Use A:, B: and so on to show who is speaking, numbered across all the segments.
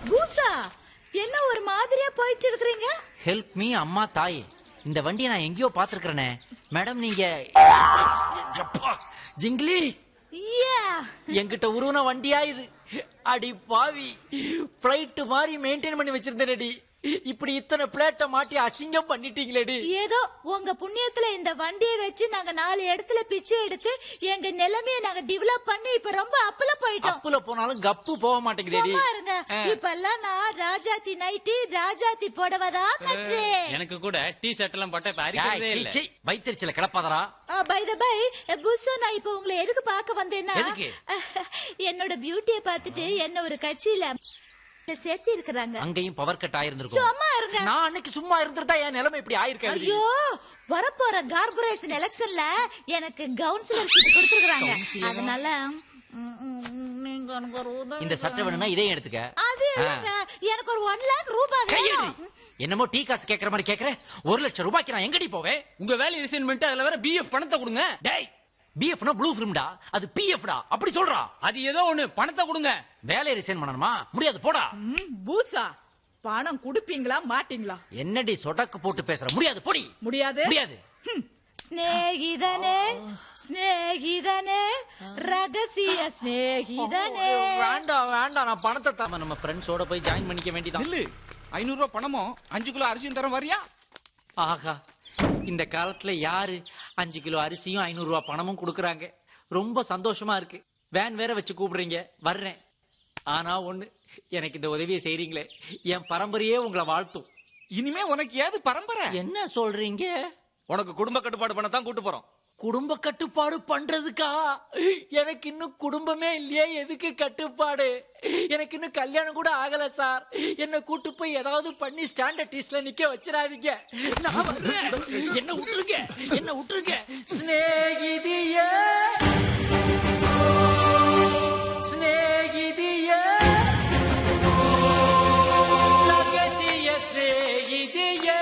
A: பூசா, என்ன ஒரு மாதிரியா போயிட்டு இருக்கீங்க?
B: ஹெல்ப் மீ அம்மா தாயே. இந்த வண்டியை நான் எங்கேயோ பாத்துருக்கேனே மேடம். நீங்க ஜிங்லி என்கிட்ட உருவன வண்டியா இது? அடி பாவி, பிளைட் மாதிரி மெயின்டைன் பண்ணி வச்சிருந்தேனடி, இப்படி இத்தனை பிளேட்டை மாட்டி அசிங்கம் பண்ணிட்டீங்களேடி.
A: ஏதோ உங்க புண்ணியத்துல இந்த வண்டியை வச்சு நாங்க 4 இடத்துல பிச்சை எடுத்து எங்க நிலைமையை நாங்க டெவலப் பண்ணி இப்ப ரொம்ப அப்புல போயிட்டோம்.
B: அப்புல போனாலும் கப்பு போக மாட்டேங்குது.
A: இப்ப எல்லாம் நான் ராஜாத்தி நைட்டி ராஜாத்தி புடவைதா கட்டுறேன்.
C: எனக்கு கூட டி ஷர்ட் எல்லாம் போட்ட
B: வைத்திருச்சல கிளப்பாதரா.
A: பை த பை புஷா, நான் இப்ப உங்களை எதுக்கு பார்க்க வந்தேன்னா, என்னோட பியூட்டியை பார்த்துட்டு என்ன ஒரு கட்சியில சேர்த்து இருக்கிறாங்க.
B: அங்கேயும் பவர் கட் ஆயிருந்திருக்கும்.
A: சும்மா இருங்க.
B: நான் அன்னைக்கு சும்மா இருந்திருந்தா என் நிலைமை இப்படி ஆயிருக்காது.
A: ஐயோ, வரப்போற கார்பரேஷன் எலெக்ஷன்ல எனக்கு கவுன்சிலர் சீட் கொடுத்திருக்காங்க. அதனால
B: இந்த சட்டை வேணும்னா இதே எடுத்துக்க.
A: அது எனக்கு ஒரு 1 lakh ரூபாய் வேணும்.
B: என்னமோ டீ காசு கேக்குற மாதிரி கேக்குற. 1 லட்சம் ரூபாய்க்கு நான் எங்கடி போவேன்?
C: உங்க வேலையை ரிசைன் பண்ணிட்டு அதுல வேற பிஎஃப் பணத்தை கொடுங்க.
B: டேய், பிஎஃப்னா ப்ளூ ஃபிலிம்டா, அது பிஎஃப்டா. அப்படி சொல்றா.
C: அது ஏதோ ஒண்ணு, பணத்தை கொடுங்க.
B: வேலையை ரிசைன் பண்ணணுமா? முடியாது, போடா.
D: பூசா, பணம் குடுப்பீங்களா மாட்டீங்களா?
B: என்னடி சொடக்கு போட்டு பேசுற? முடியாது, போடி.
D: முடியாது.
B: முடியாது.
A: ஸ்நேகிதனே ஸ்நேகிதனே ரகசிய ஸ்நேகிதனே.
B: வேண்டாம் வேண்டாம், நான் பணத்தை தான். நம்ம ஃப்ரெண்ட்ஸோட போய் ஜாயின் பண்ணிக்க வேண்டியதான்.
C: இல்ல, 500 ரூபாய் பணமும் 5 கிலோ அரிசியும் தர வரியா?
B: ஆஹா, இந்த காலத்துல யாரு 5 கிலோ அரிசியும் 500 ரூபாய் பணமும் கொடுக்கறாங்க? ரொம்ப சந்தோஷமா இருக்கு. வேன் வேற வச்சு கூப்பிடுறீங்க, வர்றேன். ஆனா ஒண்ணு, எனக்கு இந்த உதவியை செய்றீங்களே, என் பரம்பரையே உங்களை வாழ்த்தும்.
C: இனிமே உனக்கு ஏது பரம்பரை?
B: என்ன சொல்றீங்க?
C: உனக்கு குடும்ப கட்டுப்பாடு பண்ண தான் கூட்டு போறோம்.
B: குடும்ப கட்டுப்பாடு பண்றதுக்கா? எனக்கு இன்னும் குடும்பமே இல்லையே, எதுக்கு கட்டுப்பாடு? எனக்கு இன்னும் கல்யாணம் கூட ஆகல சார். என்ன கூட்டு போய் ஏதாவது பண்ணி ஸ்டாண்டர்ட் டீஸ்ல நிக்க வச்சிடாதீங்க. நான் வர்றேன். என்ன விட்டுருங்க, என்ன விட்டுருங்க. ஸ்நேகிதியே ஸ்நேகிதியே ரகசிய ஸ்நேகிதியே.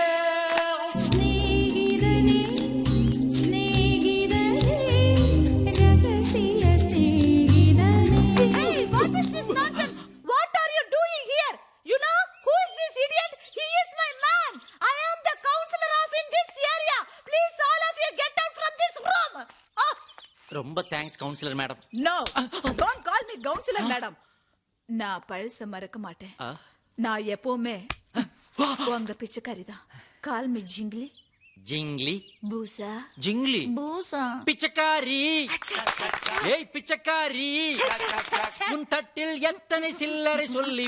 B: ரொம்ப thanks councillor madam.
D: No, don't call me councillor madam. நான் பழச மறக்க மாட்டேன். நான் எப்பவுமே உங்க பிச்சைக்காரி தான். Call me Jingli.
B: ஜிங்லி
A: பூசா.
B: ஜிங்லி
A: பூசா.
B: பிச்சைக்காரி. ஏய் பிச்சைக்காரி, உன் தட்டில் எத்தனை சில்லறை சொல்லி